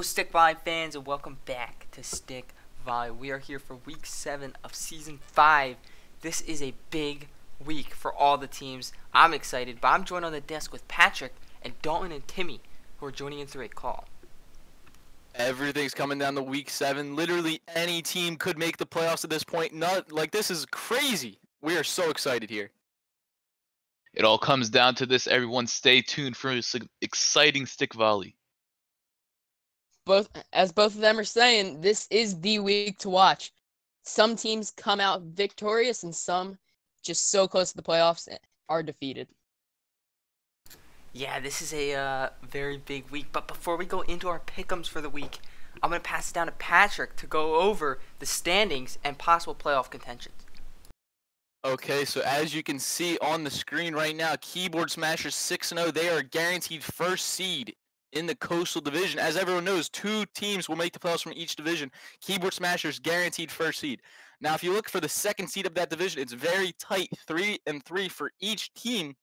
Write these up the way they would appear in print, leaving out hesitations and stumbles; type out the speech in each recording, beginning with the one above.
Hello Stick Volley fans and welcome back to Stick Volley. We are here for week 7 of season 5. This is a big week for all the teams. I'm excited, but I'm joined on the desk with Patrick and Dalton and Timmy, who are joining in through a call. Everything's coming down to week 7. Literally any team could make the playoffs at this point. This is crazy. We are so excited here. It all comes down to this. Everyone stay tuned for this exciting Stick Volley. Both of them are saying, this is the week to watch. Some teams come out victorious and some just so close to the playoffs are defeated. Yeah, this is a very big week, but before we go into our pick'ems for the week, I'm going to pass it down to Patrick to go over the standings and possible playoff contentions. Okay, so as you can see on the screen right now, Keyboard Smashers 6-0. They are guaranteed first seed in the Coastal Division. As everyone knows, 2 teams will make the playoffs from each division. Keyboard Smashers guaranteed first seed. Now, if you look for the second seed of that division, it's very tight, 3-3 for each team.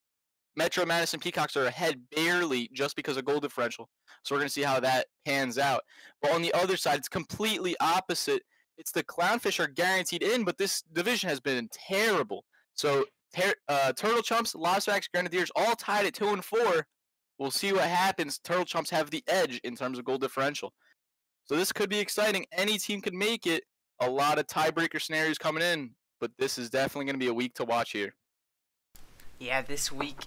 Metro, Madison, Peacocks are ahead barely just because of goal differential. So we're going to see how that pans out. But on the other side, it's completely opposite. It's the Clownfish are guaranteed in, but this division has been terrible. So Turtle Chumps, LOBSTERBACKS, Grenadiers all tied at 2-4. We'll see what happens. Turtle Chumps have the edge in terms of goal differential. So this could be exciting. Any team could make it. A lot of tiebreaker scenarios coming in, but this is definitely going to be a week to watch here. Yeah, this week,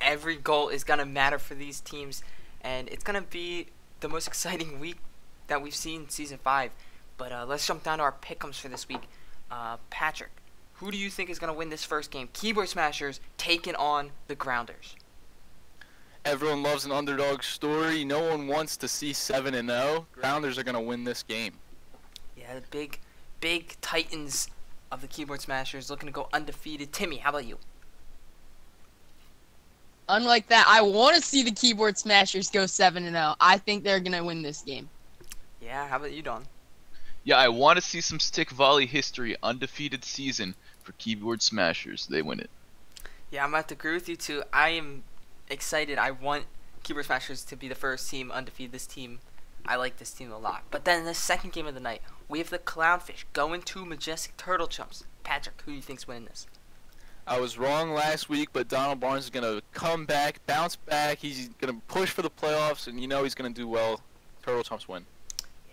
every goal is going to matter for these teams, and it's going to be the most exciting week that we've seen in Season 5. But let's jump down to our pick'ems for this week. Patrick, who do you think is going to win this first game? Keyboard Smashers taking on the Grounders. Everyone loves an underdog story. No one wants to see 7-0. Grounders are going to win this game. Yeah, the big Titans of the Keyboard Smashers looking to go undefeated. Timmy, how about you? Unlike that, I want to see the Keyboard Smashers go 7-0. I think they're going to win this game. Yeah, how about you, Don? Yeah, I want to see some Stick Volley history. Undefeated season for Keyboard Smashers. They win it. Yeah, I'm about to agree with you too. I am excited. I want Keyboard Smashers to be the first team undefeated. This team, I like this team a lot. But then in the second game of the night, we have the Clownfish going to Majestic Turtle Chumps. Patrick, who do you think's winning this? I was wrong last week, but Donald Barnes is going to come back, bounce back. He's going to push for the playoffs, and you know he's going to do well. Turtle Chumps win.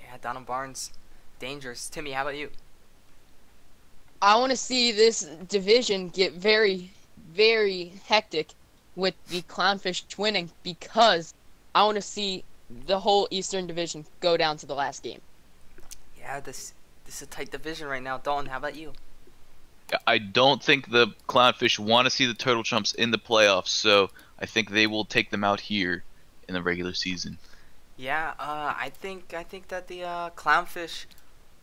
Yeah, Donald Barnes, dangerous. Timmy, how about you? I want to see this division get very, very hectic with the Clownfish winning, because I want to see the whole Eastern Division go down to the last game. Yeah, this is a tight division right now. Dalton, how about you? I don't think the Clownfish want to see the Turtle Chumps in the playoffs, so I think they will take them out here in the regular season. Yeah, I think that the Clownfish,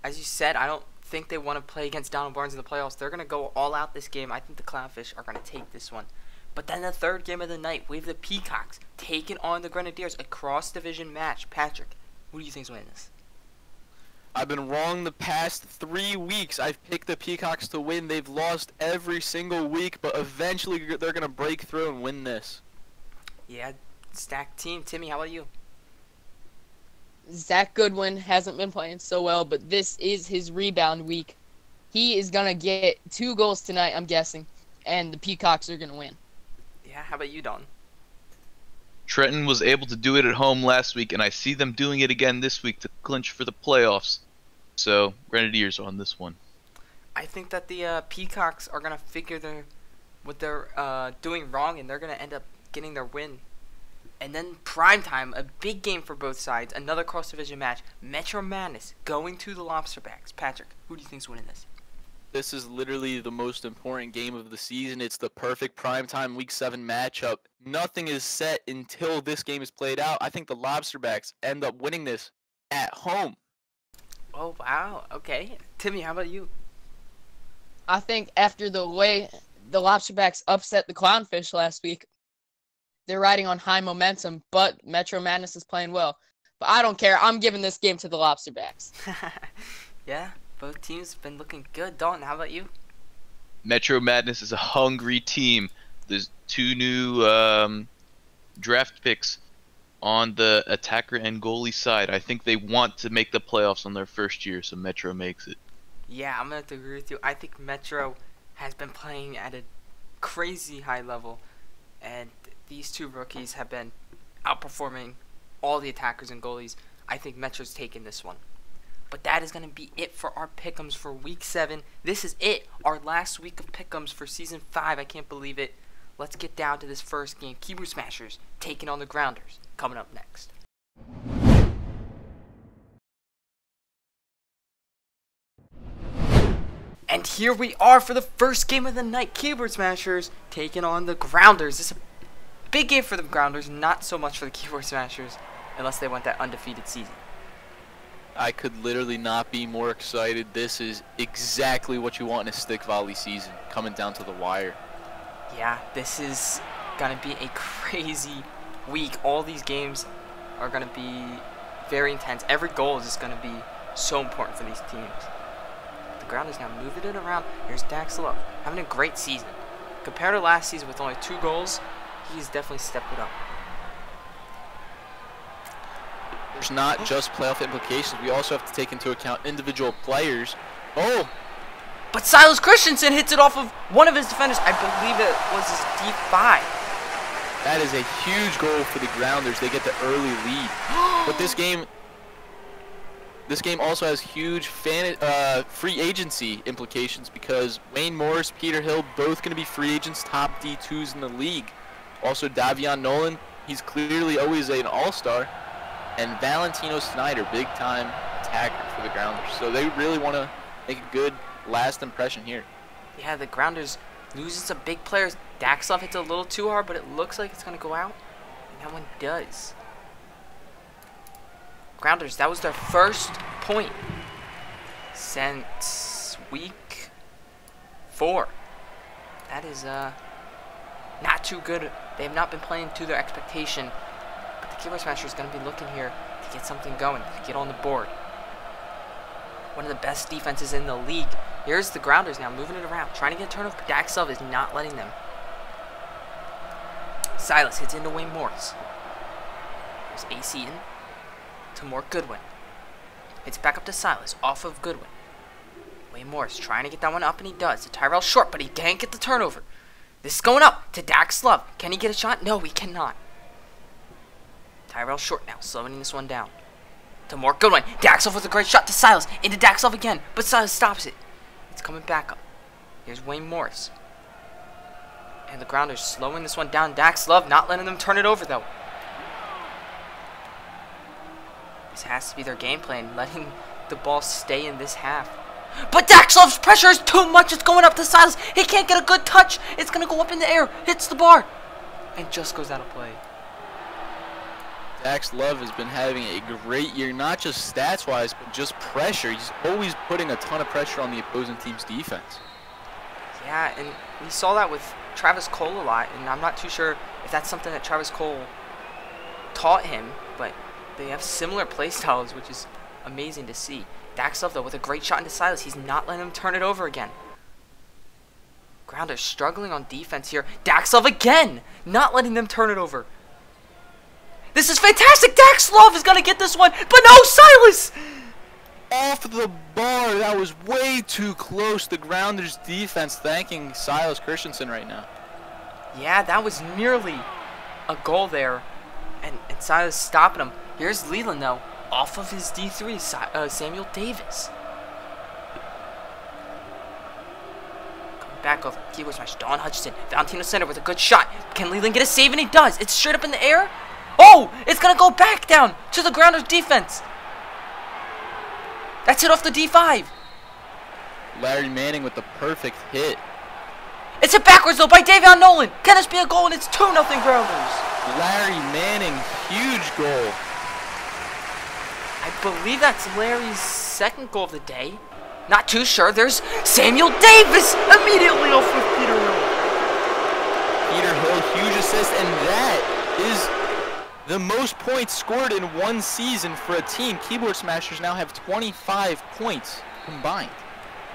as you said, I don't think they want to play against Donald Barnes in the playoffs. They're going to go all out this game. I think the Clownfish are going to take this one. But then the third game of the night, we have the Peacocks taking on the Grenadiers, a cross-division match. Patrick, who do you think's winning this? I've been wrong the past 3 weeks. I've picked the Peacocks to win. They've lost every single week, but eventually they're going to break through and win this. Yeah, stacked team. Timmy, how about you? Zach Goodwin hasn't been playing so well, but this is his rebound week. He is going to get 2 goals tonight, I'm guessing, and the Peacocks are going to win. Yeah, how about you, Don? Trenton was able to do it at home last week, and I see them doing it again this week to clinch for the playoffs. So, Grenadiers on this one. I think that the Peacocks are going to figure what they're doing wrong, and they're going to end up getting their win. And then Primetime, a big game for both sides, another cross-division match. Metro Madness going to the LOBSTERBACKS. Patrick, who do you think's winning this? This is literally the most important game of the season. It's the perfect primetime Week 7 matchup. Nothing is set until this game is played out. I think the LOBSTERBACKS end up winning this at home. Oh, wow. Okay. Timmy, how about you? I think after the way the LOBSTERBACKS upset the Clownfish last week, they're riding on high momentum, but Metro Madness is playing well. But I don't care. I'm giving this game to the LOBSTERBACKS. Yeah. Both teams have been looking good. Dalton, how about you? Metro Madness is a hungry team. There's 2 new draft picks on the attacker and goalie side. I think they want to make the playoffs on their first year, so Metro makes it. Yeah, I'm gonna have to agree with you. I think Metro has been playing at a crazy high level, and these two rookies have been outperforming all the attackers and goalies. I think Metro's taking this one. But that is going to be it for our pick'ems for Week 7. This is it, our last week of pick'ems for Season 5. I can't believe it. Let's get down to this first game. Keyboard Smashers taking on the Grounders. Coming up next. And here we are for the first game of the night. Keyboard Smashers taking on the Grounders. This is a big game for the Grounders, not so much for the Keyboard Smashers, unless they went that undefeated season. I could literally not be more excited. This is exactly what you want in a stick volley season, coming down to the wire. Yeah, this is going to be a crazy week. All these games are going to be very intense. Every goal is just going to be so important for these teams. The Grounders now moving it around. Here's Dax Love, having a great season. Compared to last season with only 2 goals, he's definitely stepped it up. There's not just playoff implications. We also have to take into account individual players. Oh! But Silas Christensen hits it off of one of his defenders. I believe it was his D5. That is a huge goal for the Grounders. They get the early lead. But this game also has huge free agency implications because Wayne Morris, Peter Hill, both going to be free agents, top D2s in the league. Also, Davion Nolan, he's clearly always an all-star. And Valentino Snyder, big-time attacker for the Grounders. So they really want to make a good last impression here. Yeah, the Grounders losing some big players. Dax Love hits a little too hard, but it looks like it's going to go out. And that one does. Grounders, that was their first point since week 4. That is not too good. They have not been playing to their expectation. But the Keyboard Smasher is going to be looking here to get something going, to get on the board. One of the best defenses in the league. Here's the Grounders now moving it around, trying to get a turnover, but Dax Love is not letting them. Silas hits into Wayne Morris. There's AC in to more Goodwin. It's back up to Silas, off of Goodwin. Wayne Morris trying to get that one up, and he does. To Tyrell short, but he can't get the turnover. This is going up to Dax Love. Can he get a shot? No, he cannot. Tyrell short now, slowing this one down. To more Goodwin. Dax Love with a great shot to Silas. Into Dax Love again, but Silas stops it. It's coming back up. Here's Wayne Morris. And the Grounders slowing this one down. Dax Love not letting them turn it over, though. This has to be their game plan, letting the ball stay in this half. But Dax Love's pressure is too much. It's going up to Silas. He can't get a good touch. It's going to go up in the air. Hits the bar. And just goes out of play. Dax Love has been having a great year, not just stats-wise, but just pressure. He's always putting a ton of pressure on the opposing team's defense. Yeah, and we saw that with Travis Cole a lot, and I'm not too sure if that's something that Travis Cole taught him, but they have similar play styles, which is amazing to see. Dax Love, though, with a great shot into Silas. He's not letting him turn it over again. Grounders struggling on defense here. Dax Love again, not letting them turn it over. This is fantastic. Dax Love is going to get this one, but no, Silas! Off the bar. That was way too close. The Grounders defense thanking Silas Christensen right now. Yeah, that was nearly a goal there, and Silas stopping him. Here's Leland, though, off of his D3, Samuel Davis. Coming back over, Keyboard Smash, Don Hutchinson, Valentino Center with a good shot. Can Leland get a save? And he does. It's straight up in the air. Oh, it's going to go back down to the Grounders defense. That's hit off the D5. Larry Manning with the perfect hit. It's hit backwards, though, by Davion Nolan. Can this be a goal? And it's 2-0 Grounders. Larry Manning, huge goal. I believe that's Larry's second goal of the day. Not too sure. There's Samuel Davis immediately off with Peter Hill. Peter Hill, huge assist, and that is the most points scored in one season for a team. Keyboard Smashers now have 25 points combined.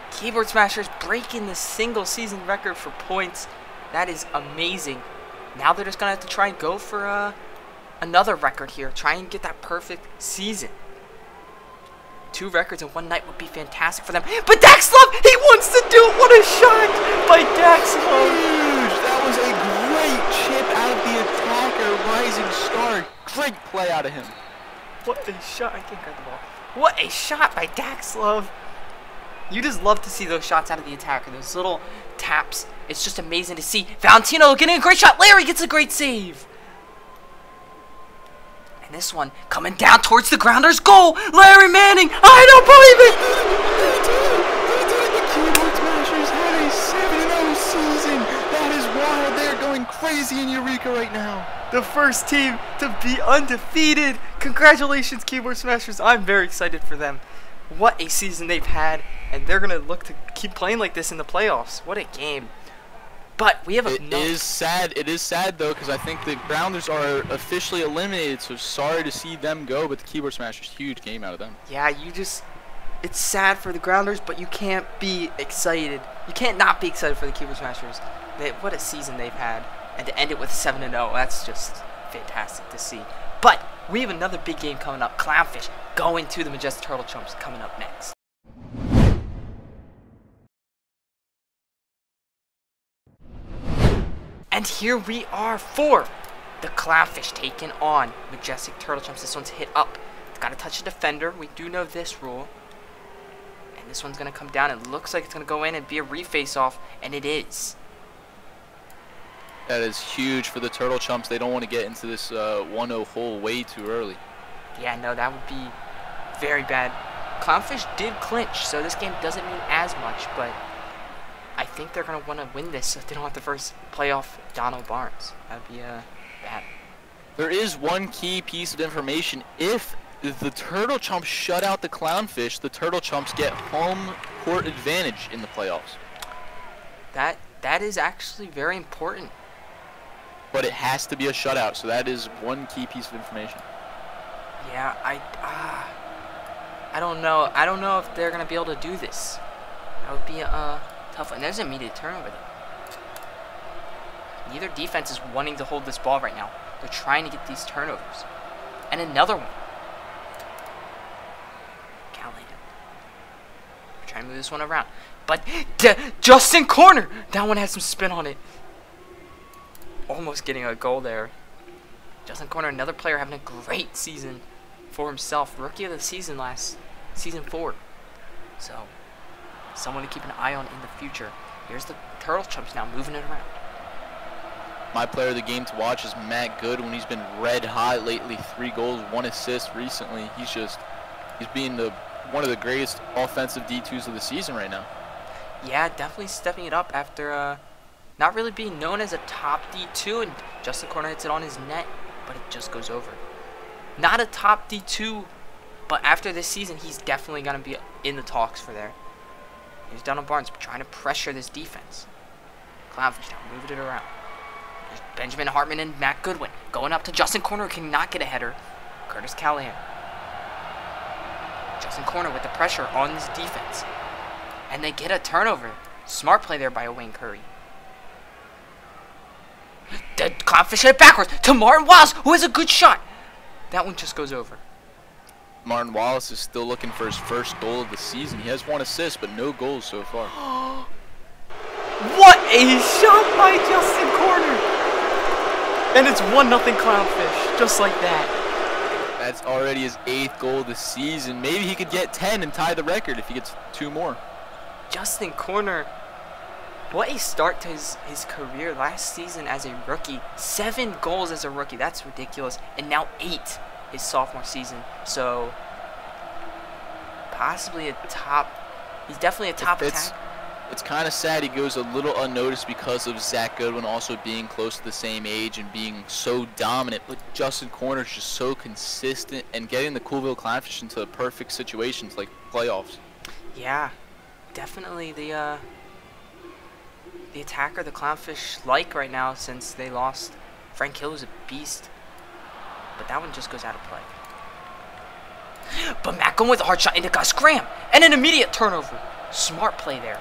Keyboard Smashers breaking the single season record for points. That is amazing. Now they're just going to have to try and go for another record here. Try and get that perfect season. 2 records in one night would be fantastic for them. But Daxlov, he wants to do it. What a shot by Daxlov. Huge. That was a great chip out of the attacker, rising star. Great play out of him. What a shot. I can't grab the ball. What a shot by Daxlov. You just love to see those shots out of the attacker. Those little taps. It's just amazing to see. Valentino getting a great shot. Larry gets a great save. And this one coming down towards the grounder's goal. Larry Manning. I don't believe it. The Keyboard Smashers had a 7-0 season. That is wild. They're going crazy in Eureka right now. The first team to be undefeated. Congratulations, Keyboard Smashers. I'm very excited for them. What a season they've had. And they're going to look to keep playing like this in the playoffs. What a game. But we have a... It is sad. It is sad, though, because I think the Grounders are officially eliminated. So sorry to see them go, but the Keyboard Smashers, huge game out of them. Yeah, you just... It's sad for the Grounders, but you can't be excited. You can't not be excited for the Keyboard Smashers. What a season they've had. And to end it with 7-0, that's just fantastic to see. But we have another big game coming up. Clownfish going to the Majestic Turtle Chumps coming up next. And here we are for the Clownfish taking on Majestic Turtle Chumps. This one's hit up. It's got to touch the defender. We do know this rule. And this one's going to come down. It looks like it's going to go in and be a reface off. And it is. That is huge for the Turtle Chumps. They don't want to get into this 1-0 hole way too early. Yeah, no, that would be very bad. Clownfish did clinch, so this game doesn't mean as much, but I think they're going to want to win this so they don't have to first play off Donald Barnes. That would be bad. There is one key piece of information. If the Turtle Chumps shut out the Clownfish, the Turtle Chumps get home court advantage in the playoffs. That is actually very important. But it has to be a shutout, so that is one key piece of information. Yeah, I don't know. I don't know if they're going to be able to do this. That would be a tough one. There's an immediate turnover there. Neither defense is wanting to hold this ball right now. They're trying to get these turnovers. And another one. Callahan. We're trying to move this one around. But Justin Corner! That one has some spin on it. Almost getting a goal there. Justin Corner, another player having a great season for himself. Rookie of the season season 4. So, someone to keep an eye on in the future. Here's the Turtle Chumps now moving it around. My player of the game to watch is Matt Goodwin. He's been red hot lately. 3 goals, 1 assist recently. He's being one of the greatest offensive D2s of the season right now. Yeah, definitely stepping it up after not really being known as a top D2, and Justin Corner hits it on his net, but it just goes over. Not a top D2, but after this season, he's definitely going to be in the talks for there. Here's Donald Barnes trying to pressure this defense. Clownfish now moving it around. There's Benjamin Hartman and Matt Goodwin going up to Justin Corner, who cannot get a header. Curtis Callahan. Justin Corner with the pressure on this defense. And they get a turnover. Smart play there by Wayne Curry. The Clownfish hit it backwards to Martin Wallace, who has a good shot. That one just goes over. Martin Wallace is still looking for his first goal of the season. He has 1 assist, but no goals so far. What a shot by Justin Corner. And it's 1-0 Clownfish, just like that. That's already his 8th goal of the season. Maybe he could get 10 and tie the record if he gets 2 more. Justin Corner, what a start to his career last season as a rookie. 7 goals as a rookie, that's ridiculous. And now 8 his sophomore season. So, possibly a top, he's definitely a top attacker. It's kind of sad he goes a little unnoticed because of Zach Goodwin also being close to the same age and being so dominant. But Justin Corner's just so consistent and getting the Coolville Clownfish into perfect situations like playoffs. Yeah, definitely the attacker the Clownfish like right now since they lost. Frank Hill is a beast, but that one just goes out of play. But Matt going with a hard shot into Gus Graham and an immediate turnover. Smart play there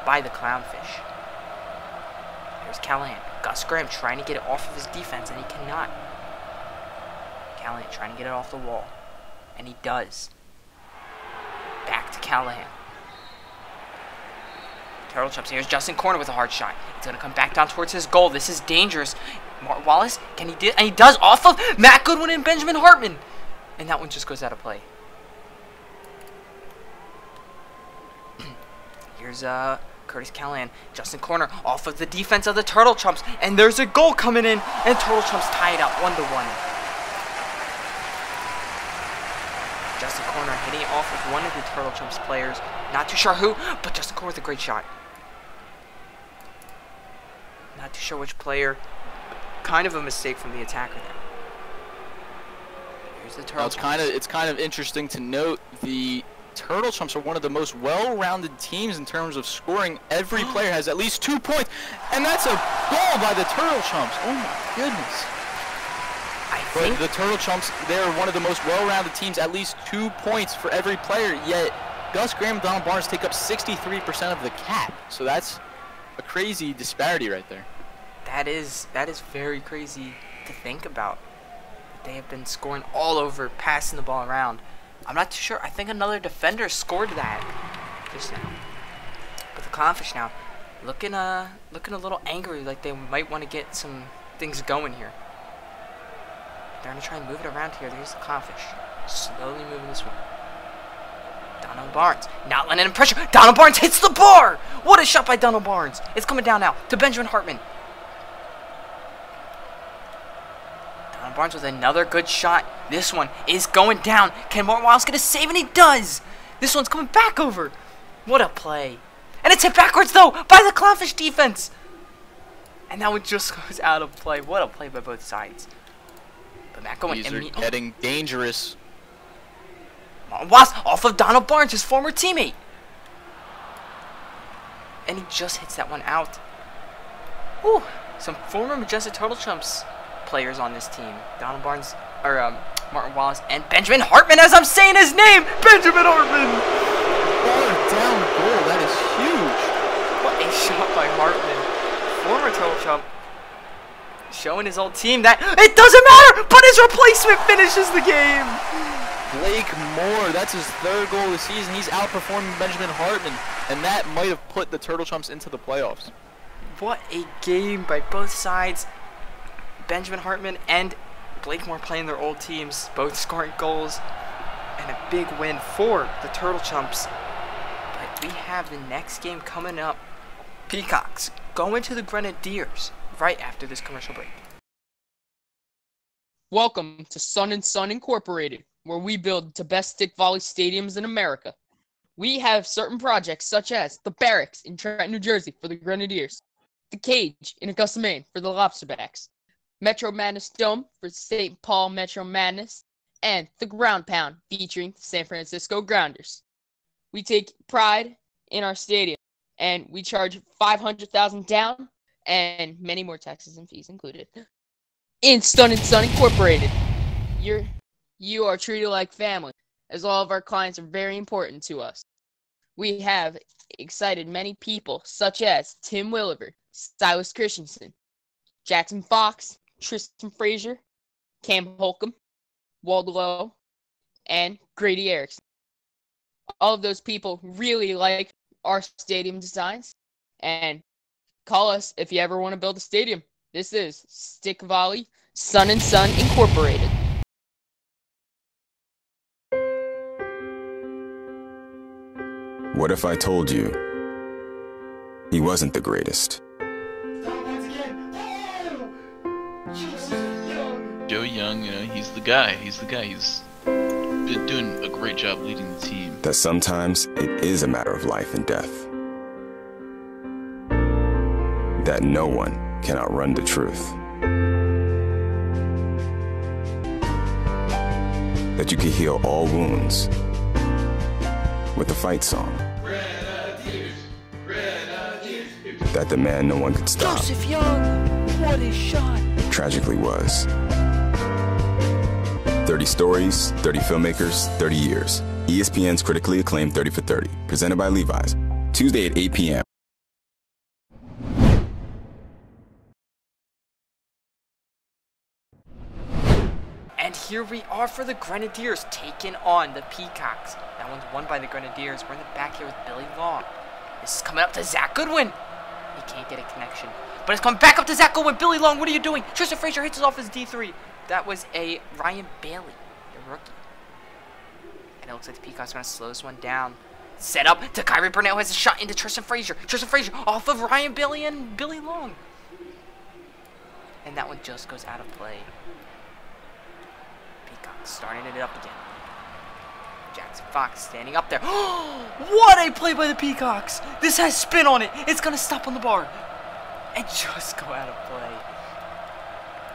by the Clownfish. Here's Callahan. Gus Graham trying to get it off of his defense, and he cannot. Callahan trying to get it off the wall. And he does. Back to Callahan. Turtle Chumps. Here's Justin Corner with a hard shot. It's going to come back down towards his goal. This is dangerous. Martin Wallace, can he do it? And he does off of Matt Goodwin and Benjamin Hartman. And that one just goes out of play. Here's Curtis Callahan. Justin Corner off of the defense of the Turtle Chumps. And there's a goal coming in. And Turtle Chumps tie it up 1-1. Justin Corner hitting it off of one of the Turtle Chumps players. Not too sure who, but Justin Corner with a great shot. Not too sure which player. Kind of a mistake from the attacker there. Here's the Turtle Chumps. It's kind of interesting to note the Turtle Chumps are one of the most well-rounded teams in terms of scoring. Every player has at least 2 points, and that's a goal by the Turtle Chumps. Oh my goodness. But the Turtle Chumps, they're one of the most well-rounded teams, at least 2 points for every player, yet Gus Graham and Donald Barnes take up 63% of the cap. So that's a crazy disparity right there. That is very crazy to think about. They have been scoring all over, passing the ball around. I'm not too sure. I think another defender scored that just now. But the Clownfish now looking a little angry, like they might want to get some things going here. They're going to try and move it around here. There's the Clownfish. Slowly moving this one. Donald Barnes. Not letting him pressure. Donald Barnes hits the bar! What a shot by Donald Barnes. It's coming down now to Benjamin Hartman. Donald Barnes with another good shot. This one is going down. Can Martin Wiles get a save? And he does! This one's coming back over. What a play. And it's hit backwards, though, by the Clownfish defense. And that one just goes out of play. What a play by both sides. These are getting dangerous. Wasp off of Donald Barnes, his former teammate. And he just hits that one out. Whew. Some former Majestic Turtle Chumps players on this team. Donald Barnes, or Martin Wallace, and Benjamin Hartman, as I'm saying his name! Benjamin Hartman! Down goal, that is huge. What a shot by Hartman. Former Turtle Chump. Showing his old team that it doesn't matter, but his replacement finishes the game. Blake Moore, that's his 3rd goal of the season. He's outperforming Benjamin Hartman, and that might have put the Turtle Chumps into the playoffs. What a game by both sides. Benjamin Hartman and Blake Moore playing their old teams, both scoring goals, and a big win for the Turtle Chumps. But we have the next game coming up. Peacocks going to the Grenadiers right after this commercial break. Welcome to Sun & Sun Incorporated, where we build the best stick volley stadiums in America. We have certain projects such as the Barracks in Trenton, New Jersey for the Grenadiers, the Cage in Augusta, Maine for the Lobsterbacks, Metro Madness Dome for St. Paul Metro Madness, and the Ground Pound featuring the San Francisco Grounders. We take pride in our stadium, and we charge $500,000 down, and many more taxes and fees included. In Sun & Sun Incorporated, you are treated like family, as all of our clients are very important to us. We have excited many people, such as Tim Williver, Silas Christensen, Jackson Fox, Tristan Frazier, Cam Holcomb, Waldo Lowe, and Grady Erickson. All of those people really like our stadium designs, and call us if you ever want to build a stadium. This is Stick Volley, Sun & Sun Incorporated. What if I told you he wasn't the greatest? Joe Young, you know, he's the guy. He's been doing a great job leading the team. That sometimes it is a matter of life and death. That no one can outrun the truth. That you can heal all wounds with a fight song. Grenadiers, Grenadiers. That the man no one could stop Joseph Young, what a shot. tragically was. 30 stories, 30 filmmakers, 30 years. ESPN's critically acclaimed 30 for 30, presented by Levi's. Tuesday at 8 p.m. And here we are for the Grenadiers taking on the Peacocks. That one's won by the Grenadiers. We're in the back here with Billy Long. This is coming up to Zach Goodwin. He can't get a connection. But it's coming back up to Zach Goodwin. Billy Long, what are you doing? Tristan Frazier hits it off his D3. That was a Ryan Bailey, the rookie. And it looks like the Peacocks are going to slow this one down. Set up to Kyrie Burnett, who has a shot into Tristan Frazier. Tristan Frazier off of Ryan Bailey and Billy Long. And that one just goes out of play. Peacocks starting it up again. Jackson Fox standing up there. What a play by the Peacocks! This has spin on it. It's going to stop on the bar. And just go out of play.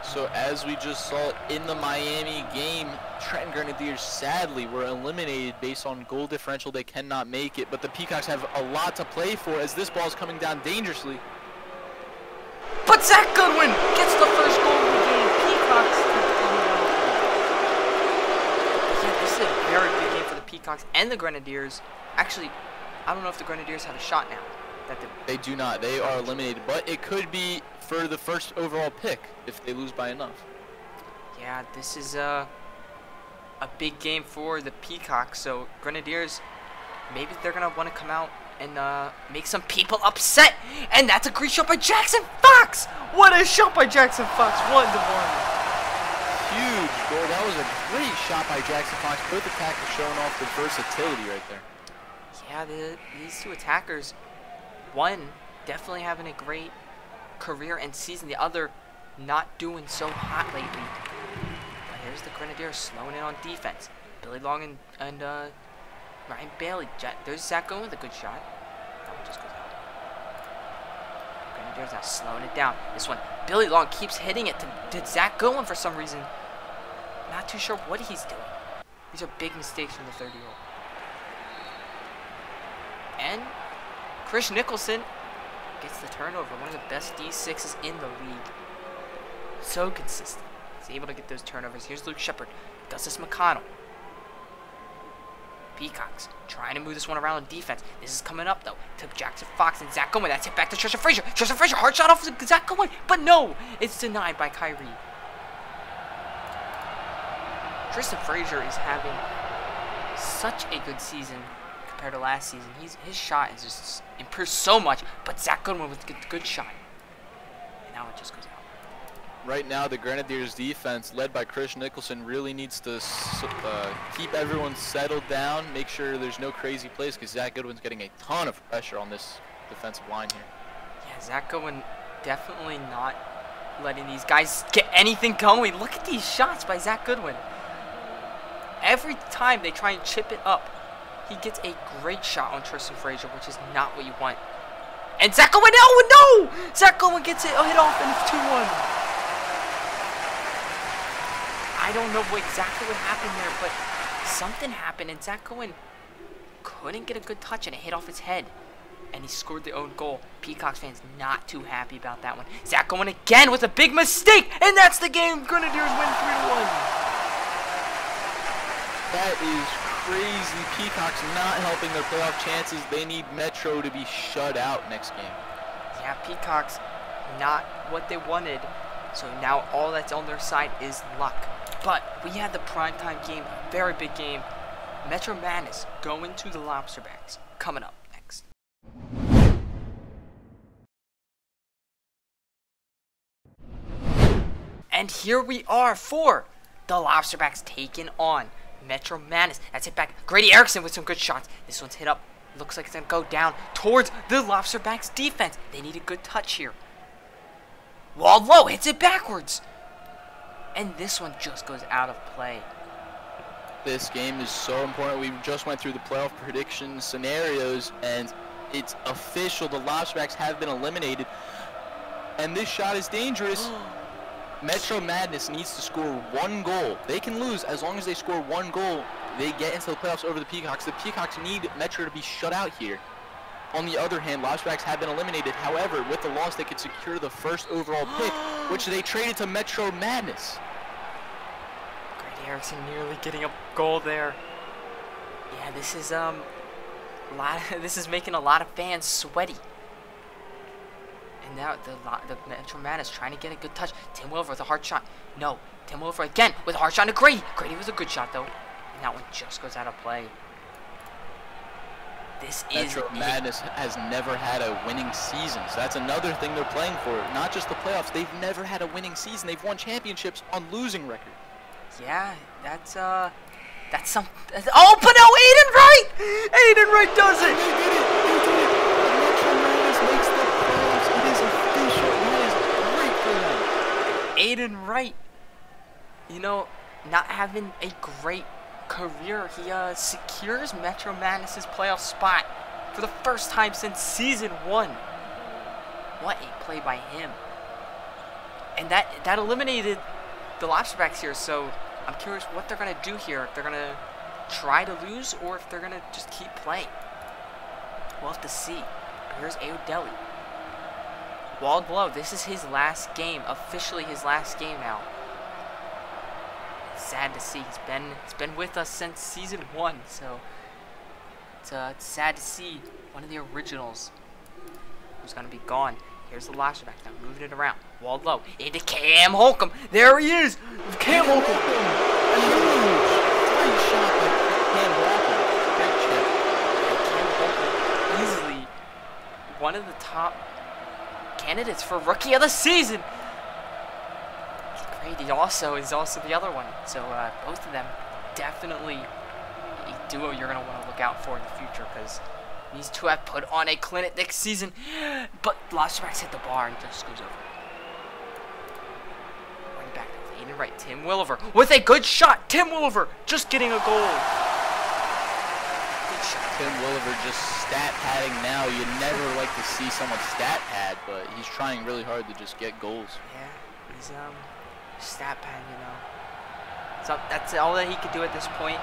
So as we just saw in the Miami game, Trenton Grenadiers sadly were eliminated based on goal differential. They cannot make it, but the Peacocks have a lot to play for as this ball is coming down dangerously. But Zach Goodwin gets the first goal of the game. Peacocks yeah, this is a very big game for the Peacocks and the Grenadiers. Actually, I don't know if the Grenadiers have a shot now. They do not. They are eliminated, but it could be for the first overall pick if they lose by enough. Yeah, this is a big game for the Peacocks. So Grenadiers, maybe they're gonna want to come out and make some people upset. And that's a great shot by Jackson Fox. What a shot by Jackson Fox! 1-1. Huge goal. That was a great shot by Jackson Fox. Both attackers showing off the versatility right there. Yeah, these two attackers. One definitely having a great career and season. The other not doing so hot lately. But here's the Grenadiers slowing in on defense. Billy Long and Ryan Bailey. There's Zach Goodwin with a good shot. That one just goes out. Grenadiers now slowing it down. This one, Billy Long keeps hitting it to Zach Goodwin for some reason. Not too sure what he's doing. These are big mistakes from the 30-year-old. And Chris Nicholson gets the turnover. One of the best D6s in the league. So consistent. He's able to get those turnovers. Here's Luke Shepard. Gustus McConnell. Peacocks trying to move this one around on defense. This is coming up, though, to Jackson Fox and Zach Goodwin. That's it back to Tristan Frazier. Tristan Frazier, hard shot off of Zach Goodwin. But no, it's denied by Kyrie. Tristan Frazier is having such a good season compared to last season. His shot has just improved so much, but Zach Goodwin with a good shot. And now it just goes out. Right now, the Grenadiers defense, led by Chris Nicholson, really needs to keep everyone settled down, make sure there's no crazy plays, because Zach Goodwin's getting a ton of pressure on this defensive line here. Yeah, Zach Goodwin definitely not letting these guys get anything going. Look at these shots by Zach Goodwin. Every time they try and chip it up, he gets a great shot on Tristan Frazier, which is not what you want. And Zach Goodwin, no! Zach Goodwin gets it hit off, and it's 2-1. I don't know exactly what happened there, but something happened, and Zach Goodwin couldn't get a good touch, and it hit off his head. And he scored the own goal. Peacocks fans not too happy about that one. Zach Goodwin again with a big mistake, and that's the game. Grenadiers win 3-1. That is crazy. Peacocks not helping their playoff chances. They need Metro to be shut out next game. Yeah, Peacocks not what they wanted. So now all that's on their side is luck. But we had the primetime game, a very big game. Metro Madness going to the Lobsterbacks. Coming up next. And here we are for the Lobsterbacks taking on Metro Madness. That's it back. Grady Erickson with some good shots. This one's hit up. Looks like it's going to go down towards the Lobsterbacks defense. They need a good touch here. Walled low. Hits it backwards. And this one just goes out of play. This game is so important. We just went through the playoff prediction scenarios, and it's official. The Lobsterbacks have been eliminated. And this shot is dangerous. Metro Madness needs to score one goal. They can lose as long as they score one goal. They get into the playoffs over the Peacocks. The Peacocks need Metro to be shut out here. On the other hand, Lobsterbacks have been eliminated. However, with the loss, they could secure the first overall pick, which they traded to Metro Madness. Grady Erickson nearly getting a goal there. Yeah, this is this is making a lot of fans sweaty. And now the Metro Madness trying to get a good touch. Tim Wilver with a hard shot. No, Tim Williver again with a hard shot to Grady. Grady was a good shot, though. And that one just goes out of play. This is Metro Madness has never had a winning season, so that's another thing they're playing for. Not just the playoffs, they've never had a winning season. They've won championships on losing record. Yeah, that's some. Oh, but no, Aiden Wright! Aiden Wright does it! They did it! Metro Madness makes the playoffs. It is official. That is great for them. Aiden Wright, you know, not having a great career, he secures Metro Madness's playoff spot for the first time since season 1. What a play by him! And that eliminated the Lobsterbacks here. So I'm curious what they're gonna do here. If they're gonna try to lose or if they're gonna just keep playing. We'll have to see. But here's Aodelli. Walled below. This is his last game, officially his last game now. Sad to see. He's been with us since season 1, so it's sad to see one of the originals who's gonna be gone. Here's the Lobsterback now, moving it around. Walled low into Cam Holcomb. There he is, Cam Holcomb. Great shot by Cam Holcomb. Great chip. Cam Holcomb, easily one of the top candidates for Rookie of the Season. Grady also is the other one. So both of them definitely a duo you're going to want to look out for in the future, because these two have put on a clinic next season. But Lobsterbacks hit the bar and just goes over. Running back with Aiden Wright. Tim Williver with a good shot. Tim Williver just getting a goal. Good shot. Tim Williver just stat padding now. You never like to see someone stat pad, but he's trying really hard to just get goals. Yeah, he's stat pad, you know. So that's all that he could do at this point.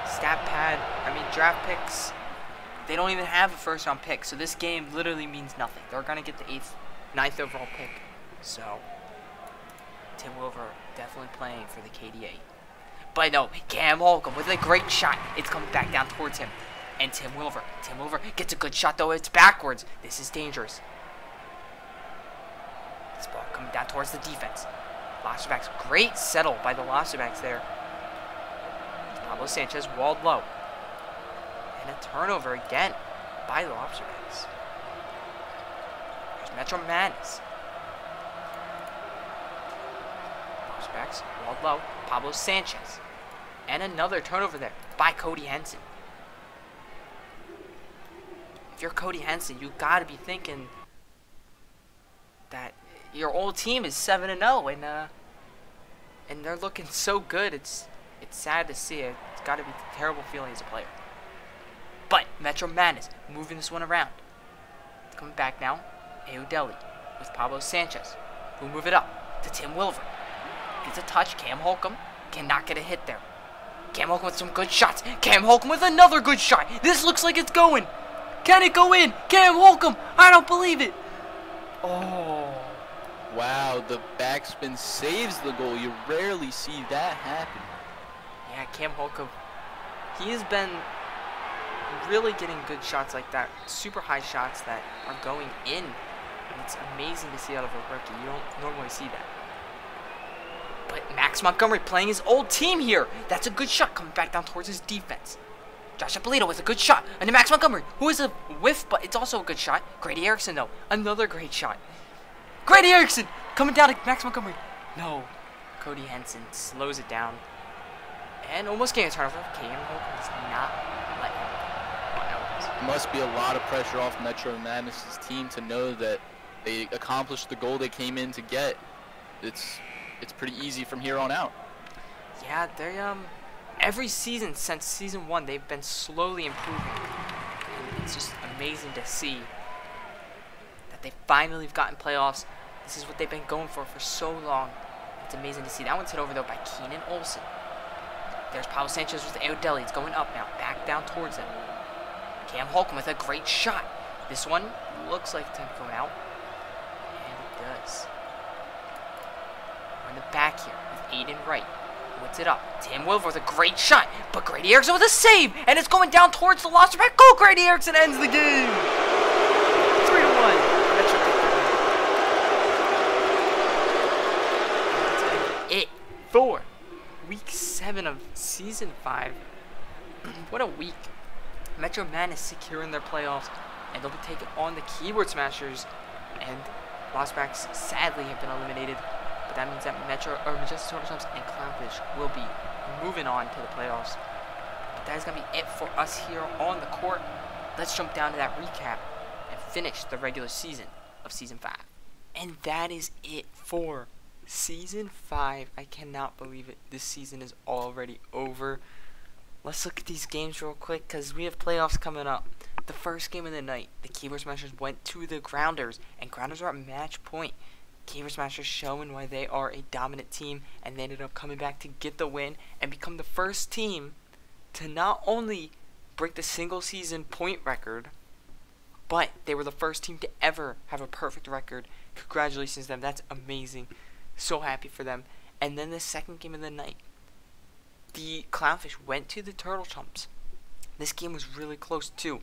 Stat pad. I mean, draft picks, they don't even have a first round pick, so this game literally means nothing. They're gonna get the 9th overall pick. So Tim Williver definitely playing for the KDA. But no, Cam Holcomb with a great shot. It's coming back down towards him. And Tim Williver gets a good shot, though. It's backwards. This is dangerous. This ball coming down towards the defense. Lobsterbacks, great settle by the Lobsterbacks there. Pablo Sanchez walled low. And a turnover again by the Lobsterbacks. There's Metro Madness. Lobsterbacks walled low. Pablo Sanchez. And another turnover there by Cody Henson. If you're Cody Henson, you gotta be thinking that your old team is 7-0, and they're looking so good. It's sad to see it. It's got to be a terrible feeling as a player. But Metro Madness moving this one around. It's coming back now. Aodelli with Pablo Sanchez, who move it up to Tim Williver. Gets a touch. Cam Holcomb cannot get a hit there. Cam Holcomb with some good shots. Cam Holcomb with another good shot. This looks like it's going. Can it go in? Cam Holcomb! I don't believe it. Oh. Wow, the backspin saves the goal. You rarely see that happen. Yeah, Cam Holcomb, he has been really getting good shots like that. Super high shots that are going in. And it's amazing to see out of a rookie. You don't normally see that. But Max Montgomery playing his old team here. That's a good shot coming back down towards his defense. Josh Apolito with a good shot. And then Max Montgomery, who is a whiff, but it's also a good shot. Grady Erickson, though. Another great shot. Grady Erickson coming down to Max Montgomery. No. Cody Henson slows it down. And almost getting a turnover. Cam Holcomb does not let him. It must be a lot of pressure off Metro Madness' team to know that they accomplished the goal they came in to get. It's pretty easy from here on out. Yeah, they every season since season 1, they've been slowly improving. And it's just amazing to see that they finally have gotten playoffs. This is what they've been going for so long. It's amazing to see. That one's hit over, though, by Keenan Olsen. There's Pablo Sanchez with Aodelli. It's going up now, back down towards him. Cam Holcomb with a great shot. This one looks like it's going out. And it does. We're in the back here with Aiden Wright. Puts it up. Tim Williver with a great shot. But Grady Erickson with a save. And it's going down towards the Lobsterback goal. Grady Erickson ends the game. 3-1. Metro picked the win. That's it 7 of Season 5. What a week. Metro Madness securing their playoffs, and they'll be taking on the Keyboard Smashers, and LOBSTERBACKS sadly have been eliminated, but that means that Majestic Turtle Chumps and Clownfish will be moving on to the playoffs. But that is going to be it for us here on the court. Let's jump down to that recap and finish the regular season of Season 5. And that is it for Season 5. I cannot believe it. This season is already over. Let's look at these games real quick because we have playoffs coming up. The first game of the night, the Keyboard Smashers went to the Grounders, and Grounders are at match point. Keyboard Smashers showing why they are a dominant team, and they ended up coming back to get the win and become the first team to not only break the single season point record, but they were the first team to ever have a perfect record. Congratulations to them. That's amazing. So happy for them. And then the second game of the night, the Clownfish went to the Turtle Chumps. This game was really close too.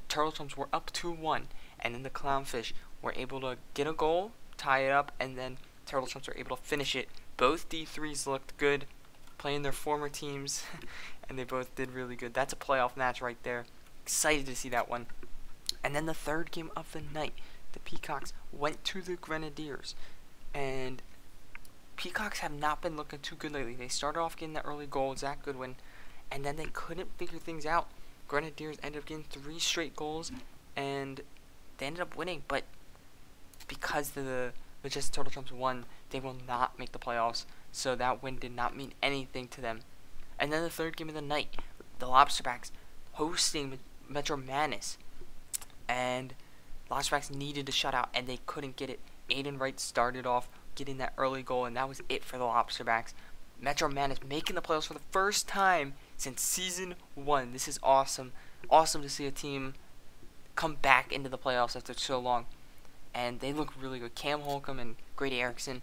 Turtle Chumps were up 2-1, and then the Clownfish were able to get a goal, tie it up, and then Turtle Chumps were able to finish it. Both D3s looked good, playing their former teams, and they both did really good. That's a playoff match right there. Excited to see that one. And then the third game of the night, the Peacocks went to the Grenadiers, and Peacocks have not been looking too good lately. They started off getting that early goal, Zach Goodwin, and then they couldn't figure things out. Grenadiers ended up getting 3 straight goals, and they ended up winning, but because the Majestic Turtle Chumps won, they will not make the playoffs, so that win did not mean anything to them. And then the third game of the night, the LOBSTERBACKS hosting Metro Madness, and LOBSTERBACKS needed a shutout, and they couldn't get it. Aiden Wright started off getting that early goal, and that was it for the LOBSTERBACKS. Metro Madness making the playoffs for the first time since Season 1. This is awesome. Awesome to see a team come back into the playoffs after so long. And they look really good. Cam Holcomb and Grady Erickson,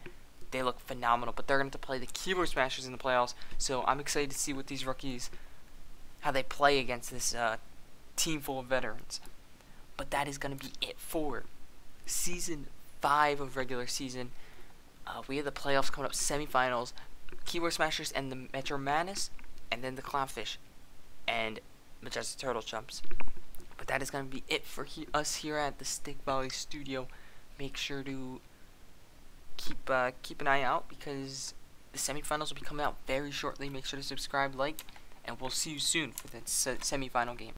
they look phenomenal. But they're going to have to play the Keyboard Smashers in the playoffs. So I'm excited to see what these rookies, how they play against this team full of veterans. But that is going to be it for Season 5 of regular season. We have the playoffs coming up, semifinals, Keyboard Smashers and the Metro Madness, and then the Clownfish and Majestic Turtle Chumps. But that is going to be it for us here at the Stick Volley Studio. Make sure to keep an eye out because the semifinals will be coming out very shortly. Make sure to subscribe, like, and we'll see you soon for the semifinal game.